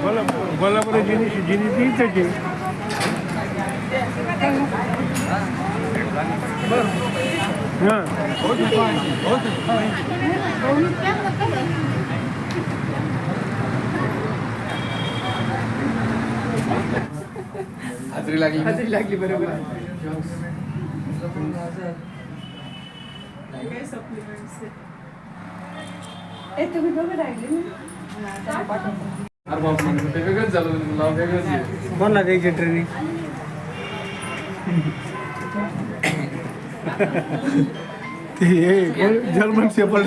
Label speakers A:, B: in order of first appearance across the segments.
A: कोल्हापूर जिनिस इथंच आहे. हां
B: हाजरी लागली बरोबर.
C: तुम्ही दोघं राहिले
B: ते वेगळंच झालं, नाव वेगळंच आहे.
A: कोणाला द्यायची ट्रेनिंग? German shepherd.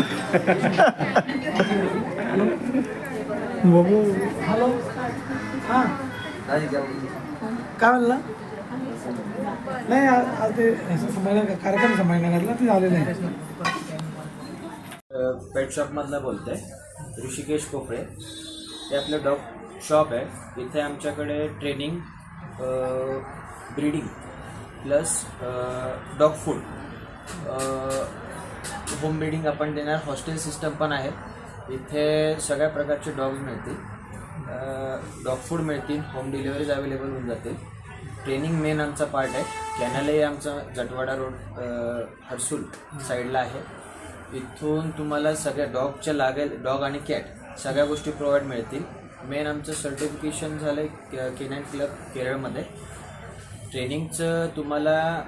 D: हॅलो हां काय म्हणला? नाही आज ते कार्यक्रम संभाळण्याला ते झालेलं आहे.
E: पेट शॉपमधनं बोलतो आहे, ऋषिकेश कोपळे. ते आपलं डॉग शॉप आहे. इथे आमच्याकडे training, breeding plus dog food, home breeding आपण देणार. हॉस्टेल सिस्टम पण आहे. इथे सगळ्या प्रकारचे डॉग्स मिळतील, डॉग फूड मिळतील, होम डिलिव्हरीज अवेलेबल होऊन जातील. ट्रेनिंग मेन आमचा पार्ट आहे. कॅनलही आमचा जटवाडा रोड हर्सूल साईडला आहे. इथून तुम्हाला सगळ्या डॉगच्या लागेल, डॉग आणि कॅट सगळ्या गोष्टी प्रोव्हाइड मिळतील. मेन आमचं सर्टिफिकेशन झालं आहे केनॅन क्लब केरळमध्ये. ट्रेनिंगचं तुम्हाला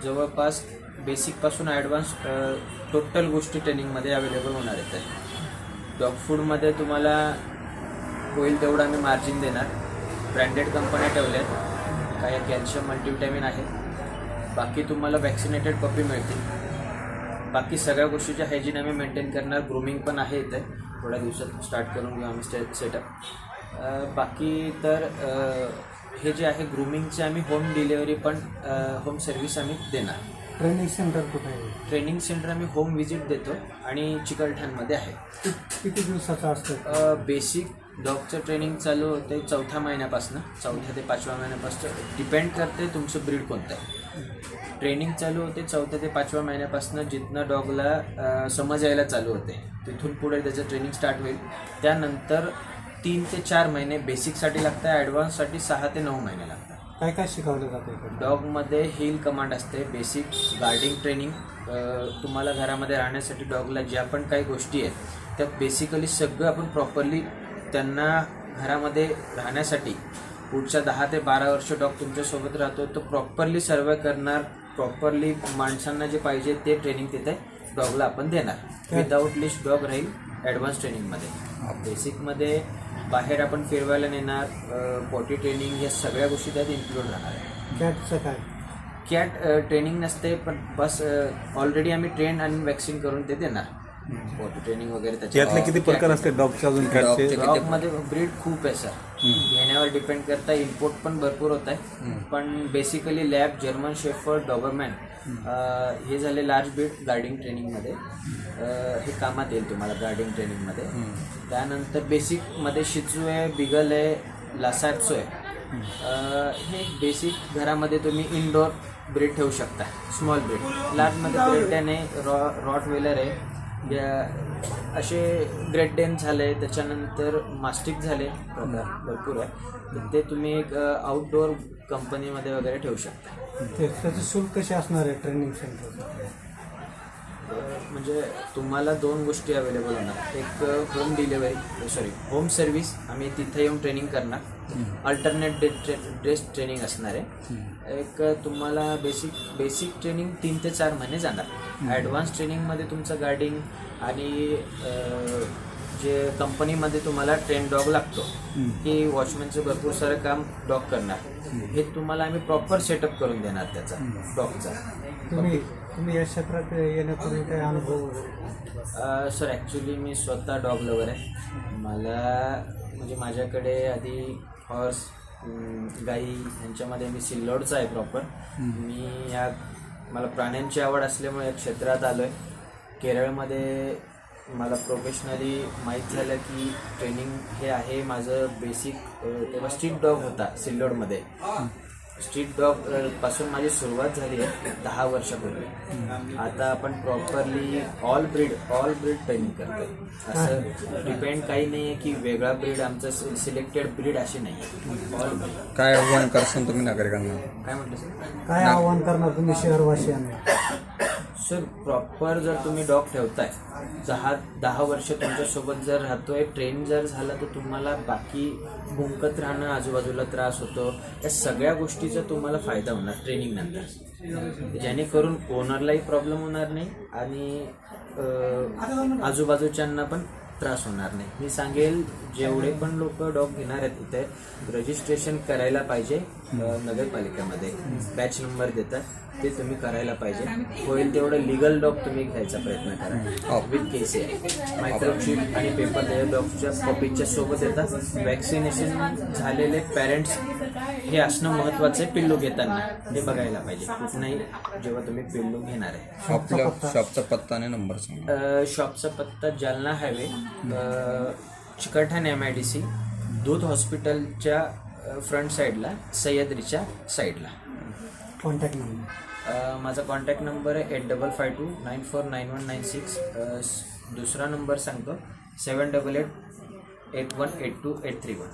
E: जवळपास बेसिकपासून ॲडव्हान्स टोटल गोष्टी ट्रेनिंगमध्ये अवेलेबल होणार आहेत. डॉग फूडमध्ये तुम्हाला होईल तेवढं आम्ही मार्जिन देणार. ब्रँडेड कंपन्या ठेवल्या आहेत, काही कॅल्शियम मल्टीव्हिटॅमिन आहे. बाकी तुम्हाला वॅक्सिनेटेड पपी मिळतील. बाकी सगळ्या गोष्टीचे हायजीन आम्ही मेंटेन करणार. ग्रूमिंग पण आहे इथे, थोड्या दिवसात स्टार्ट करून घेऊ आम्ही सेटअप. बाकी तर हे जे आहे ग्रूमिंगचे आम्ही होम डिलेवरी पण, होम सर्व्हिस आम्ही देणार.
D: ट्रेनिंग सेंटर कुठे आहे?
E: ट्रेनिंग सेंटर आम्ही होम व्हिजिट देतो आणि चिकलठाणमध्ये आहे.
D: किती दिवसाचं असतं?
E: बेसिक डॉगचं ट्रेनिंग चालू होते 4थ्या महिन्यापासून, 4थ्या ते 5व्या महिन्यापासून. डिपेंड करते तुमचं ब्रीड कोणतं आहे. ट्रेनिंग चालू होते 4थ्या ते 5व्या महिन्यापासून, जिथनं डॉगला समज यायला चालू होते तिथून पुढे त्याचं ट्रेनिंग स्टार्ट होईल. त्यानंतर 3 ते 4 महिने बेसिकसाठी लागतं, ॲडव्हान्ससाठी 6 ते 9 महिने लागतात.
D: काय काय शिकवलं जातं?
E: डॉगमध्ये हिल कमांड असते, बेसिक गार्डिंग ट्रेनिंग. तुम्हाला घरामध्ये राहण्यासाठी डॉगला ज्या पण काही गोष्टी आहेत त्या बेसिकली सगळं आपण प्रॉपरली त्यांना घरामध्ये राहण्यासाठी पुढच्या 10 ते 12 वर्ष डॉग तुमच्यासोबत राहतो तो प्रॉपरली सर्व्ह करणार. प्रॉपरली माणसांना जे पाहिजे ते ट्रेनिंग तिथे डॉगला आपण देणार. विदाऊट लिस्ट डॉग राहील ॲडव्हान्स ट्रेनिंगमध्ये. बेसिकमध्ये बाहेर आपण फिरवायला नेणार, पॉटी ट्रेनिंग, या सगळ्या गोष्टी त्यात इन्क्लूड राहणार आहे.
D: कॅटचं काय?
E: कॅट ट्रेनिंग नसते, पण बस ऑलरेडी आम्ही ट्रेन आणि वॅक्सिन करून ते देणार. पॉटी ट्रेनिंग वगैरे
F: त्यातले किती प्रकार असते डॉगचे? अजून कॅटचे?
E: डॉगमध्ये ब्रीड खूप आहे सर, घेण्यावर डिपेंड करता. इम्पोर्ट पण भरपूर होत आहे, पण basically lab, German shepherd, Dobermann हे झाले लार्ज ब्रीड गार्डिंग ट्रेनिंगमध्ये. हे कामात येईल तुम्हाला गार्डिंग ट्रेनिंगमध्ये. त्यानंतर बेसिकमध्ये शिजू आहे, बिगल आहे, लासाटसो आहे. हे बेसिक घरामध्ये तुम्ही इनडोअर ब्रीड ठेवू शकता, स्मॉल ब्रीड. लार्जमध्ये ब्रेडॅन आहे, रॉट वेलर आहे, असे ग्रेट डेन झाले. त्याच्यानंतर मास्टिक झाले, भरपूर आहे. ते तुम्ही एक आउटडोअर कंपनीमध्ये वगैरे ठेवू शकता.
D: त्याचं शुल्क कसे असणार आहे ट्रेनिंग सेंटर?
E: म्हणजे तुम्हाला 2 गोष्टी अवेलेबल होणार. एक होम डिलिव्हरी, होम सर्व्हिस, आम्ही तिथे येऊन ट्रेनिंग करणार. अल्टरनेट ड्रेस ट्रेनिंग असणार आहे. एक तुम्हाला बेसिक ट्रेनिंग 3 ते 4 महिने जाणार. ॲडव्हान्स ट्रेनिंगमध्ये तुमचं गार्डिंग आणि जे कंपनीमध्ये तुम्हाला ट्रेन डॉग लागतो की वॉचमॅनचं भरपूर सारं काम डॉग करणार, हे तुम्हाला आम्ही प्रॉपर सेटअप करून देणार त्याचा डॉगचा.
D: तुम्ही या क्षेत्रात येण्यापूर्वी काय अनुभव?
E: सर ॲक्च्युली मी स्वतः डॉग लवर आहे. मला म्हणजे माझ्याकडे आधी हॉर्स, गाई यांच्यामध्ये मी सिल्लोडचा आहे प्रॉपर. मला प्राण्यांची आवड असल्यामुळे या क्षेत्रात आलो आहे. केरळमध्ये मला प्रोफेशनली माहीत झालं की ट्रेनिंग हे आहे माझं बेसिक. तेव्हा स्ट्रीट डॉग होता सिल्लोडमध्ये, स्ट्रीट डॉग पासून माझी सुरुवात झाली आहे 10 वर्षापूर्वी. आता आपण प्रॉपरली ऑल ब्रीड ट्रेनिंग करतोय. असं डिपेंड काही नाही आहे की वेगळा ब्रीड आमचं सिलेक्टेड ब्रीड अशी नाही आहे. All breed.
F: काय आव्हान करसान तुम्ही नागरिकांना?
E: काय म्हटलं सर?
D: काय आव्हान करणार तुम्ही शहरवासियांना?
E: सर प्रॉपर जर तुम्ही डॉग ठेवताय 10 वर्ष तुमच्यासोबत जर राहतोय, ट्रेन जर झाला तर तुम्हाला बाकी भुंकत राहणं, आजूबाजूला त्रास होतो, या सगळ्या गोष्टीचा तुम्हाला फायदा होणार ट्रेनिंग नंतर, जेणेकरून ओनरलाही प्रॉब्लेम होणार नाही आणि आजूबाजूच्यांना पण त्रास होणार नाही. मी सांगेल जेवढे पण लोक डॉग घेणार आहेत इथे रजिस्ट्रेशन करायला पाहिजे. नगरपालिकेमध्ये बॅच नंबर देतात ते तुम्ही करायला पाहिजे. होईल तेवढं लिगल डॉग तुम्ही घ्यायचा प्रयत्न करा विथ केसी आहे. मायक्रोचिप आणि पेपर लेअर डॉगच्या पपीच्या सोबत येतात. वॅक्सिनेशन झालेले पॅरेंट्स हे असणं महत्त्वाचं आहे. पिल्लू घेताना हे बघायला पाहिजे कुठलाही जेव्हा तुम्ही पिल्लू घेणार आहे.
F: आपल्या शॉपचा पत्ता आणि नंबर सांगा.
E: शॉपचा पत्ता जालना हायवे, चिकलठाण MIDC, दूध हॉस्पिटलच्या फ्रंट साईडला, सह्याद्रीच्या साईडला.
D: Contact number?
E: माझा कॉन्टॅक्ट नंबर आहे 8552949196. दुसरा नंबर सांगतो 7888182831.